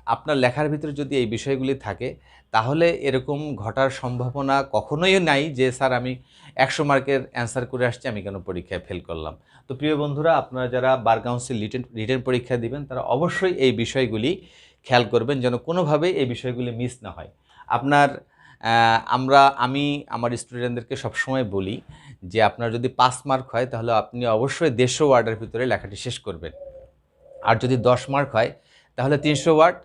আপনার লেখার ভিতরে যদি এই বিষয়গুলি থাকে তাহলে এরকম ঘটার সম্ভাবনা কখনোই নাই যে স্যার আমি 100 মার্কের অ্যান্সার করে আসছি, আমি কেন পরীক্ষায় ফেল করলাম। তো প্রিয় বন্ধুরা, আপনারা যারা বার কাউন্সিল রিটেন পরীক্ষা দিবেন তারা অবশ্যই এই বিষয়গুলি খেয়াল করবেন যেন কোনোভাবেই এই বিষয়গুলি মিস না হয়। আপনার আমি আমার স্টুডেন্টদেরকে সবসময় বলি যে আপনার যদি 5 মার্ক হয় তাহলে আপনি অবশ্যই 150 ওয়ার্ডের ভিতরে লেখাটি শেষ করবেন। আর যদি 10 মার্ক হয় তাহলে 300 ওয়ার্ড,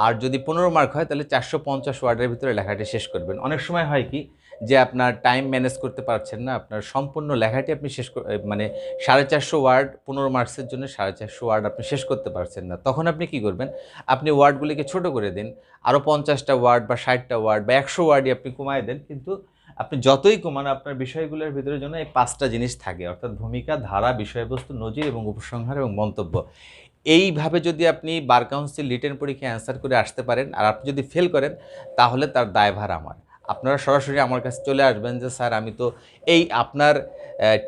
আর যদি 15 মার্ক হয় তাহলে 450 ওয়ার্ডের ভিতরে লেখাটি শেষ করবেন। অনেক সময় হয় কি যে আপনার টাইম ম্যানেজ করতে পারছেন না, আপনার সম্পূর্ণ লেখাটি আপনি শেষ মানে 450 ওয়ার্ড 15 মার্কসের জন্য 450 ওয়ার্ড আপনি শেষ করতে পারছেন না। তখন আপনি কি করবেন, আপনি ওয়ার্ডগুলিকে ছোট করে দিন, আরও 50টা ওয়ার্ড বা 60টা ওয়ার্ড বা 100 ওয়ার্ডই আপনি কমায় দেন। কিন্তু আপনি যতই কমান আপনার বিষয়গুলোর ভিতরে যেন এই 5টা জিনিস থাকে, অর্থাৎ ভূমিকা, ধারা, বিষয়বস্তু, নজির এবং উপসংহার এবং মন্তব্য। এইভাবে যদি আপনি বার কাউন্সিল রিটেন পরীক্ষায় অ্যান্সার করে আসতে পারেন আর আপনি যদি ফেল করেন তাহলে তার দায়ভার আমার। আপনারা সরাসরি আমার কাছে চলে আসবেন যে স্যার আমি তো এই আপনার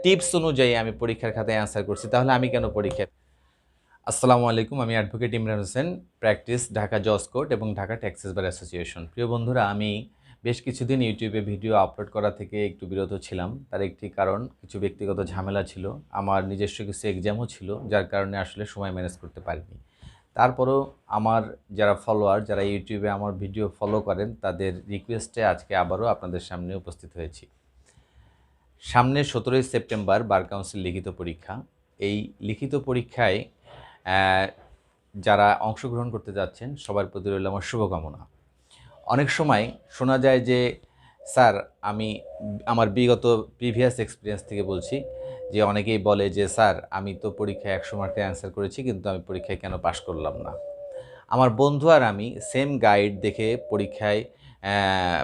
টিপস অনুযায়ী আমি পরীক্ষার খাতায় অ্যান্সার করছি, তাহলে আমি কেন পরীক্ষায়। আসসালামু আলাইকুম, আমি অ্যাডভোকেট ইমরান হোসেন, প্র্যাকটিস ঢাকা জজ কোর্ট এবং ঢাকা ট্যাক্সেস বার অ্যাসোসিয়েশন। প্রিয় বন্ধুরা, আমি বেশ কিছুদিন ইউটিউবে ভিডিও আপলোড করা থেকে একটু বিরত ছিলাম। তার একটি কারণ কিছু ব্যক্তিগত ঝামেলা ছিল, আমার নিজস্ব কিছু এক্সামও ছিল, যার কারণে আসলে সময় ম্যানেজ করতে পারিনি। তারপরও আমার যারা ফলোয়ার, যারা ইউটিউবে আমার ভিডিও ফলো করেন, তাদের রিকোয়েস্টে আজকে আবারও আপনাদের সামনে উপস্থিত হয়েছি। সামনে 17ই সেপ্টেম্বর বার কাউন্সিল লিখিত পরীক্ষা। এই লিখিত পরীক্ষায় যারা অংশগ্রহণ করতে যাচ্ছেন সবার প্রতি রইল আমার শুভকামনা। অনেক সময় শোনা যায় যে স্যার আমি আমার বিগত প্রিভিয়াস এক্সপিরিয়েন্স থেকে বলছি যে অনেকেই বলে যে স্যার আমি তো পরীক্ষায় 100 মার্কে অ্যান্সার করেছি কিন্তু আমি পরীক্ষায় কেন পাশ করলাম না। আমার বন্ধু আর আমি সেম গাইড দেখে পরীক্ষায়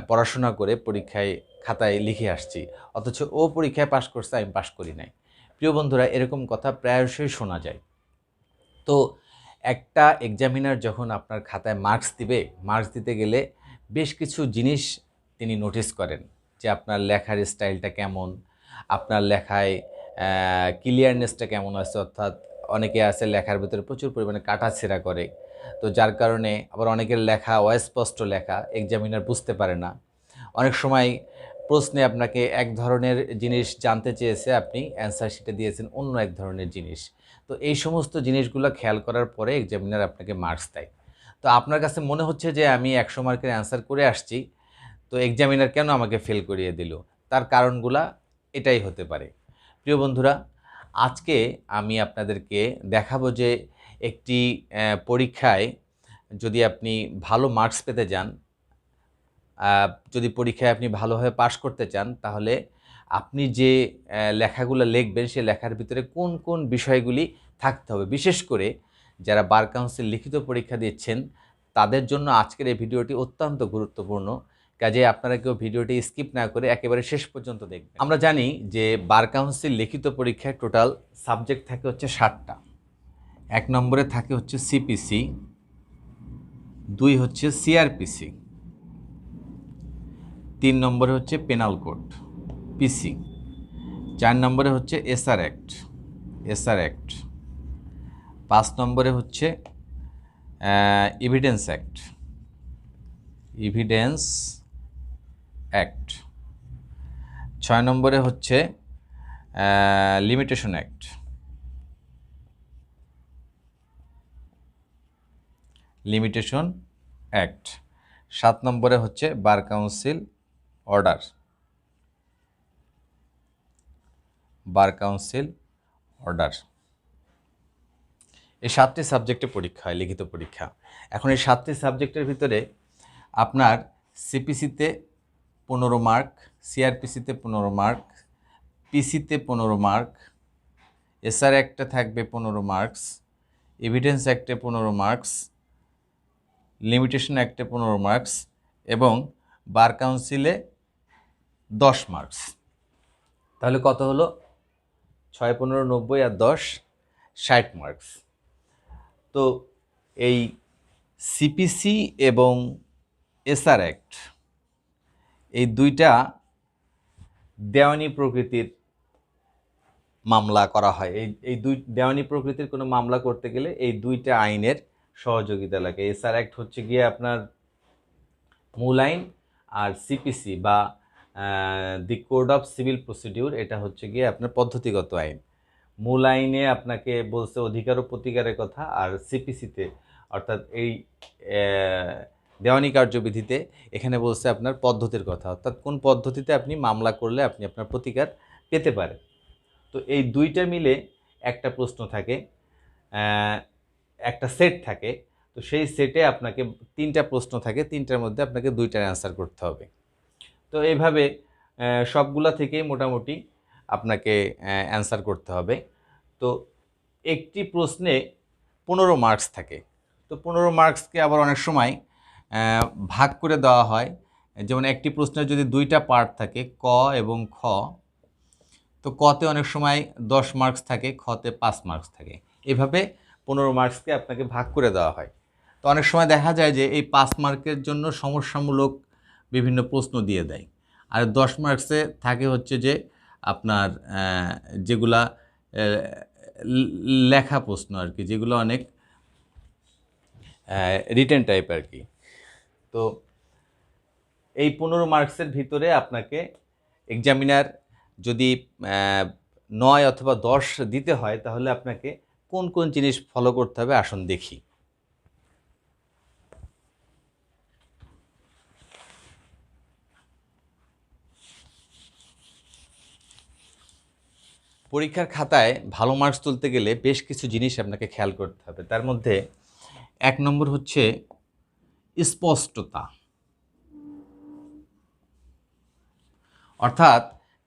পড়াশোনা করে পরীক্ষায় খাতায় লিখে আসছি, অথচ ও পরীক্ষায় পাশ করছে, আমি পাশ করি নাই। প্রিয় বন্ধুরা, এরকম কথা প্রায়শই শোনা যায়। তো একটা এক্সামিনার যখন আপনার খাতায় মার্কস দিবে, মার্কস দিতে গেলে বেশ কিছু জিনিস তিনি নোটিস করেন যে আপনার লেখার স্টাইলটা কেমন, আপনার লেখায় ক্লিয়ারনেসটা কেমন আছে, অর্থাৎ অনেকে আছে লেখার ভিতরে প্রচুর পরিমাণে কাটাছেঁড়া করে, তো যার কারণে আবার অনেকের লেখা অস্পষ্ট লেখা, এক্সামিনার বুঝতে পারে না। অনেক সময় প্রশ্নে আপনাকে এক ধরনের জিনিস জানতে চেয়েছে, আপনি অ্যান্সার শিটে দিয়েছেন অন্য এক ধরনের জিনিস। তো এই সমস্ত জিনিসগুলো খেয়াল করার পরে এক্সামিনার আপনাকে মার্কস দেয়। তো আপনার কাছে মনে হচ্ছে যে আমি 100 মার্কের অ্যান্সার করে আসছি, তো এক্সামিনার কেন আমাকে ফেল করিয়ে দিল? তার কারণগুলা এটাই হতে পারে। প্রিয় বন্ধুরা, আজকে আমি আপনাদেরকে দেখাবো যে একটি পরীক্ষায় যদি আপনি ভালো মার্কস পেতে যান, যদি পরীক্ষায় আপনি ভালোভাবে পাশ করতে চান, তাহলে আপনি যে লেখাগুলো লিখবেন সে লেখার ভিতরে কোন কোন বিষয়গুলি থাকতে হবে। বিশেষ করে যারা বার কাউন্সিল লিখিত পরীক্ষা দিচ্ছেন তাদের জন্য আজকের এই ভিডিওটি অত্যন্ত গুরুত্বপূর্ণ। কাজে আপনারা কেউ ভিডিওটি স্কিপ না করে একেবারে শেষ পর্যন্ত দেখবেন। আমরা জানি যে বার কাউন্সিল লিখিত পরীক্ষায় টোটাল সাবজেক্ট থাকে হচ্ছে 7টা। 1 নম্বরে থাকে হচ্ছে সিপিসি, 2 হচ্ছে সিআরপিসি, 3 নম্বরে হচ্ছে পেনাল কোড পিসি, 4 নম্বরে হচ্ছে এসআর অ্যাক্ট, 5 নম্বরে হচ্ছে এভিডেন্স অ্যাক্ট, 6 নম্বরে হচ্ছে লিমিটেশন অ্যাক্ট, 7 নম্বরে হচ্ছে বার কাউন্সিল অর্ডার। এই 7টি সাবজেক্টে পরীক্ষা হয়, লিখিত পরীক্ষা। এখন এই 7টি সাবজেক্টের ভিতরে আপনার সিপিসিতে 15 মার্ক, সিআরপিসিতে 15 মার্ক, পিসিতে 15 মার্ক, এসআর অ্যাক্টে থাকবে 15 মার্কস, এভিডেন্স অ্যাক্টে 15 মার্কস, লিমিটেশন অ্যাক্টে 15 মার্কস এবং বার কাউন্সিলে 10 মার্কস। তাহলে কত হলো? 6, 15, 90 আর 10, 60 মার্কস। তো এই সিপিসি এবং এসআর অ্যাক্ট এই দুইটা দেওয়ানি প্রকৃতির মামলা করা হয়। এই দুই দেওয়ানি প্রকৃতির কোনো মামলা করতে গেলে এই দুইটা আইনের সহযোগিতা লাগে। এসআর অ্যাক্ট হচ্ছে গিয়ে আপনার মূল আইন, আর সিপিসি বা দি কোড অফ সিভিল প্রসিডিউর এটা হচ্ছে গিয়ে আপনার পদ্ধতিগত আইন। মূল আইনে আপনাকে বলছে অধিকার ও প্রতিকারের কথা, আর সিপিসিতে অর্থাৎ এই দেওয়ানি কার্যবিধিতে এখানে বলছে আপনার পদ্ধতির কথা, অর্থাৎ কোন পদ্ধতিতে আপনি মামলা করলে আপনি আপনার প্রতিকার পেতে পারেন। তো এই দুইটা মিলে একটা প্রশ্ন থাকে, একটা সেট থাকে। তো সেই সেটে আপনাকে 3টা প্রশ্ন থাকে, 3টার মধ্যে আপনাকে 2টার অ্যান্সার করতে হবে। তো এইভাবে সবগুলা থেকেই মোটামুটি আপনাকে অ্যান্সার করতে হবে। তো একটি প্রশ্নে 15 মার্কস থাকে। তো 15 মার্কসকে আবার অনেক সময় ভাগ করে দেওয়া হয়। যেমন একটি প্রশ্নের যদি 2টা পার্ট থাকে, ক এবং খ, তো কতে অনেক সময় 10 মার্কস থাকে, খতে 5 মার্কস থাকে। এভাবে 15 মার্কসকে আপনাকে ভাগ করে দেওয়া হয়। তো অনেক সময় দেখা যায় যে এই 5 মার্কের জন্য সমস্যামূলক বিভিন্ন প্রশ্ন দিয়ে দেয়, আর 10 মার্কসে থাকে হচ্ছে যে আপনার যেগুলা লেখা প্রশ্ন আর কি, যেগুলো অনেক রিটেন টাইপ আর কি। তো এই 15 মার্কসের ভিতরে আপনাকে এক্সামিনার যদি 9 অথবা 10 দিতে হয়, তাহলে আপনাকে কোন কোন জিনিস ফলো করতে হবে আসুন দেখি। পরীক্ষার খাতায় ভালো মার্কস তুলতে গেলে বেশ কিছু জিনিস আপনাকে খেয়াল করতে হবে। তার মধ্যে 1 নম্বর হচ্ছে স্পষ্টতা, অর্থাৎ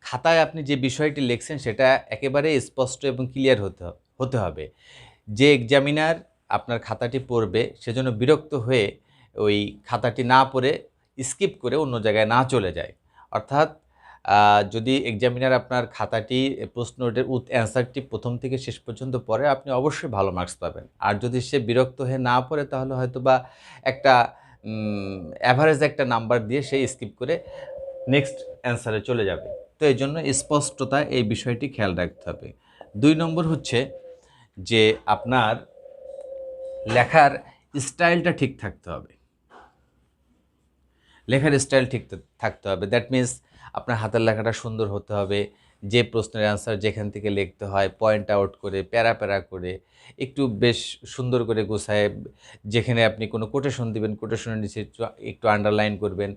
খাতায় আপনি যে বিষয়টি লিখছেন সেটা একেবারে স্পষ্ট এবং ক্লিয়ার হতে হবে। যে এক্সামিনার আপনার খাতাটি পড়বে সেজন্য বিরক্ত হয়ে ওই খাতাটি না পড়ে স্কিপ করে অন্য জায়গায় না চলে যায়। অর্থাৎ যদি এক্সামিনার আপনার খাতাটি প্রশ্নটির অ্যান্সারটি প্রথম থেকে শেষ পর্যন্ত পড়ে, আপনি অবশ্যই ভালো মার্কস পাবেন। আর যদি সে বিরক্ত হয়ে না পড়ে, তাহলে হয়তো বা একটা অ্যাভারেজ একটা নাম্বার দিয়ে সে স্কিপ করে নেক্সট অ্যান্সারে চলে যাবে। তো এই জন্য স্পষ্টতা এই বিষয়টি খেয়াল রাখতে হবে। 2 নম্বর হচ্ছে যে আপনার লেখার স্টাইলটা ঠিক থাকতে হবে। লেখার স্টাইল ঠিক থাকতে হবে, দ্যাট মিন্স আপনার হাতের লেখাটা সুন্দর হতে হবে। যে প্রশ্নের অ্যান্সার যেখান থেকে লিখতে হয় পয়েন্ট আউট করে, প্যারা প্যারা করে, একটু বেশ সুন্দর করে গোছায়, যেখানে আপনি কোনো কোটেশন দিবেন কোটেশনের নিচে একটু আন্ডারলাইন করবেন,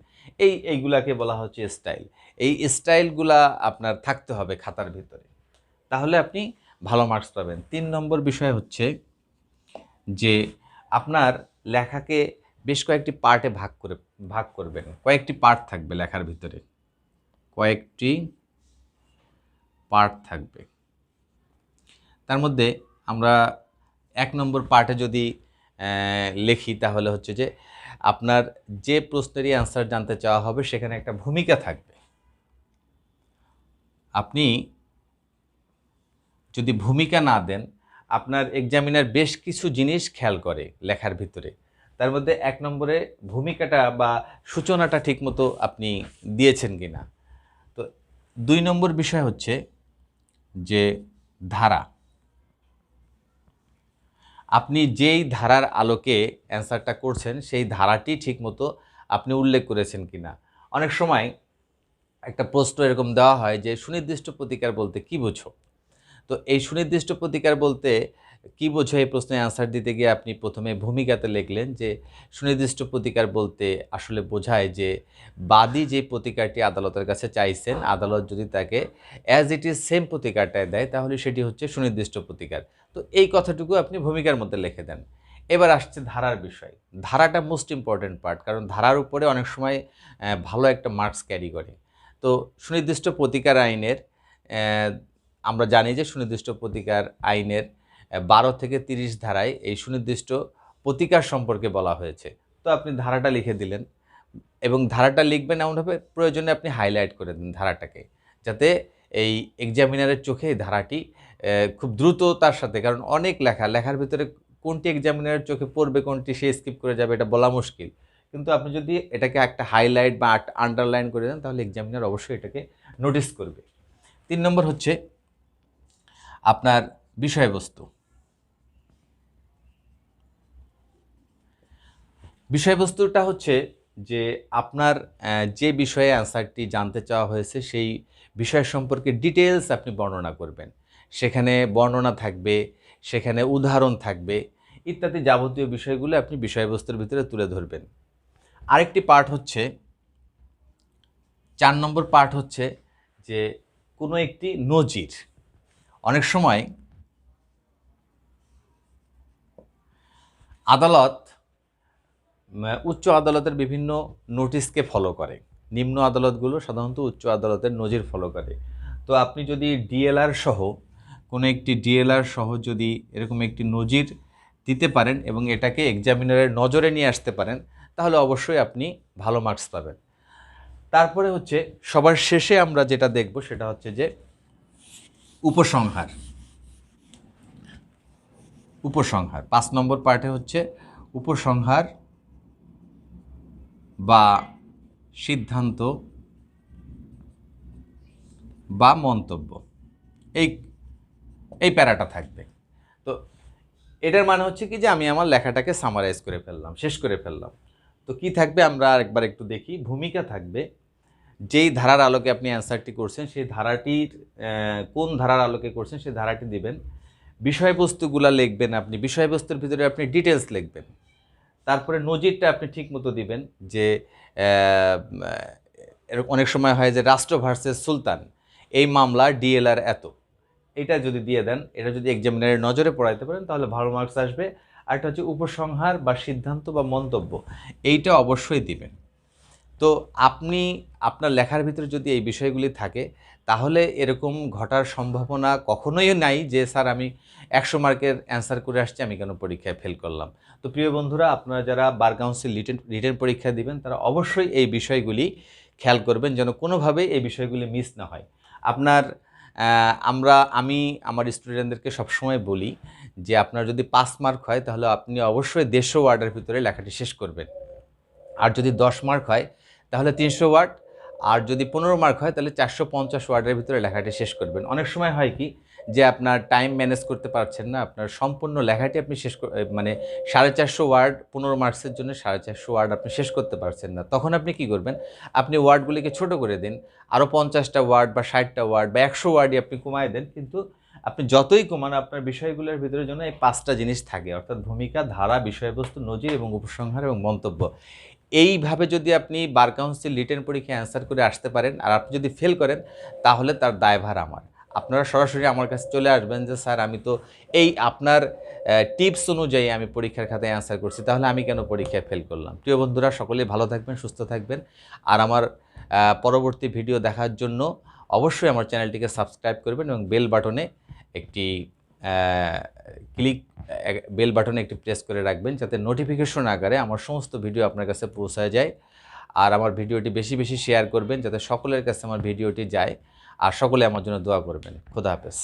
এইগুলাকে বলা হচ্ছে স্টাইল। এই স্টাইলগুলা আপনার থাকতে হবে খাতার ভিতরে, তাহলে আপনি ভালো মার্কস পাবেন। 3 নম্বর বিষয় হচ্ছে যে আপনার লেখাকে বেশ কয়েকটি পার্টে ভাগ করবেন। কয়েকটি পার্ট থাকবে লেখার ভিতরে, কয়েকটি পার্ট থাকবে। তার মধ্যে আমরা 1 নম্বর পার্টে যদি লিখি, তাহলে হচ্ছে যে আপনার যে প্রশ্নেরই অ্যান্সার জানতে চাওয়া হবে সেখানে একটা ভূমিকা থাকবে। আপনি যদি ভূমিকা না দেন, আপনার এক্সামিনার বেশ কিছু জিনিস খেয়াল করে লেখার ভিতরে। তার মধ্যে 1 নম্বরে ভূমিকাটা বা সূচনাটা ঠিকমতো আপনি দিয়েছেন কিনা। তো 2 নম্বর বিষয় হচ্ছে যে ধারা, আপনি যেই ধারার আলোকে অ্যান্সারটা করছেন সেই ধারাটি ঠিকমতো আপনি উল্লেখ করেছেন কিনা। অনেক সময় একটা প্রশ্ন এরকম দেওয়া হয় যে সুনির্দিষ্ট প্রতিকার বলতে কী বোঝো। তো এই সুনির্দিষ্ট প্রতিকার বলতে কী বোঝো এই প্রশ্নের অ্যান্সার দিতে গিয়ে আপনি প্রথমে ভূমিকাতে লিখলেন যে সুনির্দিষ্ট প্রতিকার বলতে আসলে বোঝায় যে বাদী যে প্রতিকারটি আদালতের কাছে চাইছেন, আদালত যদি তাকে অ্যাজ ইট ইজ সেম প্রতিকারটায় দেয়, তাহলে সেটি হচ্ছে সুনির্দিষ্ট প্রতিকার। তো এই কথাটুকু আপনি ভূমিকার মধ্যে লিখে দেন। এবার আসছে ধারার বিষয়। ধারাটা মোস্ট ইম্পর্ট্যান্ট পার্ট, কারণ ধারার উপরে অনেক সময় ভালো একটা মার্কস ক্যারি করে। তো সুনির্দিষ্ট প্রতিকার আইনের আমরা জানি যে সুনির্দিষ্ট প্রতিকার আইনের 12 থেকে 30 ধারায় এই সুনির্দিষ্ট প্রতিকার সম্পর্কে বলা হয়েছে। তো আপনি ধারাটা লিখে দিলেন, এবং ধারাটা লিখবেন এমনভাবে প্রয়োজনে আপনি হাইলাইট করে দিন ধারাটাকে, যাতে এই এক্সামিনারের চোখে এই ধারাটি খুব দ্রুততার সাথে, কারণ অনেক লেখার ভিতরে কোনটি এক্সামিনারের চোখে পড়বে কোনটি সে স্কিপ করে যাবে এটা বলা মুশকিল। কিন্তু আপনি যদি এটাকে একটা হাইলাইট বা আন্ডারলাইন করে দেন, তাহলে এক্সামিনার অবশ্যই এটাকে নোটিস করবে। 3 নম্বর হচ্ছে আপনার বিষয়বস্তু। বিষয়বস্তুটা হচ্ছে যে আপনার যে বিষয়ে অ্যান্সারটি জানতে চাওয়া হয়েছে সেই বিষয় সম্পর্কে ডিটেলস আপনি বর্ণনা করবেন। সেখানে বর্ণনা থাকবে, সেখানে উদাহরণ থাকবে, ইত্যাদি যাবতীয় বিষয়গুলো আপনি বিষয়বস্তুর ভিতরে তুলে ধরবেন। আরেকটি পার্ট হচ্ছে 4 নম্বর পার্ট হচ্ছে যে কোনো একটি নজির। অনেক সময় আদালত উচ্চ আদালতের বিভিন্ন নোটিশকে ফলো করে, নিম্ন আদালতগুলো সাধারণত উচ্চ আদালতের নজির ফলো করে। তো আপনি যদি ডিএলআর সহ কোনো একটি ডিএলআর সহ যদি এরকম একটি নজির দিতে পারেন এবং এটাকে এক্সামিনারের নজরে নিয়ে আসতে পারেন, তাহলে অবশ্যই আপনি ভালো মার্কস পাবেন। তারপরে হচ্ছে সবার শেষে আমরা যেটা দেখব সেটা হচ্ছে যে উপসংহার। উপসংহার 5 নম্বর পার্টে হচ্ছে উপসংহার বা সিদ্ধান্ত বা মন্তব্য, এই এই প্যারাটা থাকবে। তো এটার মানে হচ্ছে কি যে আমি আমার লেখাটাকে সামারাইজ করে ফেললাম, শেষ করে ফেললাম। তো কি থাকবে আমরা আরেকবার একটু দেখি। ভূমিকা থাকবে, যেই ধারার আলোকে আপনি অ্যান্সারটি করছেন সেই ধারাটির কোন ধারার আলোকে করছেন সেই ধারাটি দিবেন। বিষয়বস্তুগুলা লিখবেন, আপনি বিষয়বস্তুর ভিতরে আপনি ডিটেলস লিখবেন। তারপরে নজিরটা আপনি ঠিক মতো দিবেন যে এরকম অনেক সময় হয় যে রাষ্ট্র ভার্সেস সুলতান, এই মামলা ডিএলআর এত, এটা যদি দিয়ে দেন, এটা যদি এক্সামিনারের নজরে পড়াইতে পারেন তাহলে ভালো মার্কস আসবে। আরেকটা হচ্ছে উপসংহার বা সিদ্ধান্ত বা মন্তব্য, এইটা অবশ্যই দিবেন। তো আপনি আপনার লেখার ভিতরে যদি এই বিষয়গুলি থাকে তাহলে এরকম ঘটার সম্ভাবনা কখনোই নাই যে স্যার আমি 100 মার্কের অ্যান্সার করে আসছি, আমি কেন পরীক্ষায় ফেল করলাম। তো প্রিয় বন্ধুরা, আপনারা যারা বার কাউন্সিল রিটেন পরীক্ষা দিবেন তারা অবশ্যই এই বিষয়গুলি খেয়াল করবেন যেন কোনোভাবেই এই বিষয়গুলি মিস না হয়। আপনার আমি আমার স্টুডেন্টদেরকে সবসময় বলি যে আপনার যদি 5 মার্ক হয় তাহলে আপনি অবশ্যই 150 ওয়ার্ডের ভিতরে লেখাটি শেষ করবেন। আর যদি 10 মার্ক হয় তাহলে 300 ওয়ার্ড, আর যদি 15 মার্ক হয় তাহলে 450 ওয়ার্ডের ভিতরে লেখাটি শেষ করবেন। অনেক সময় হয় কি যে আপনার টাইম ম্যানেজ করতে পারছেন না, আপনার সম্পূর্ণ লেখাটি আপনি মানে 450 ওয়ার্ড 15 মার্কসের জন্য 450 ওয়ার্ড আপনি শেষ করতে পারছেন না। তখন আপনি কি করবেন, আপনি ওয়ার্ডগুলিকে ছোট করে দিন, আরও 50টা ওয়ার্ড বা 60টা ওয়ার্ড বা 100 ওয়ার্ডই আপনি কমায় দেন। কিন্তু আপনি যতই কমান আপনার বিষয়গুলোর ভিতরে যেন এই 5টা জিনিস থাকে, অর্থাৎ ভূমিকা, ধারা, বিষয়বস্তু, নজির এবং উপসংহার এবং মন্তব্য। এইভাবে যদি আপনি বার কাউন্সিল রিটেন পরীক্ষায় অ্যান্সার করে আসতে পারেন আর আপনি যদি ফেল করেন তাহলে তার দায়ভার আমার। আপনারা সরাসরি আমার কাছে চলে আসবেন যে স্যার আমি তো এই আপনার টিপস অনুযায়ী আমি পরীক্ষার খাতায় অ্যান্সার করছি, তাহলে আমি কেন পরীক্ষায় ফেল করলাম। প্রিয় বন্ধুরা, সকলেই ভালো থাকবেন, সুস্থ থাকবেন। আর আমার পরবর্তী ভিডিও দেখার জন্য অবশ্যই আমার চ্যানেলটিকে সাবস্ক্রাইব করবেন এবং বেল বাটনে একটি বেল বাটনে একটি প্রেস করে রাখবেন যাতে নোটিফিকেশন আকারে আমার সমস্ত ভিডিও আপনার কাছে পৌঁছায় যায়। আর আমার ভিডিওটি বেশি বেশি শেয়ার করবেন যাতে সকলের কাছে আমার ভিডিওটি যায়। আর সকলে আমার জন্য দোয়া করবেন। খোদা হাফেজ।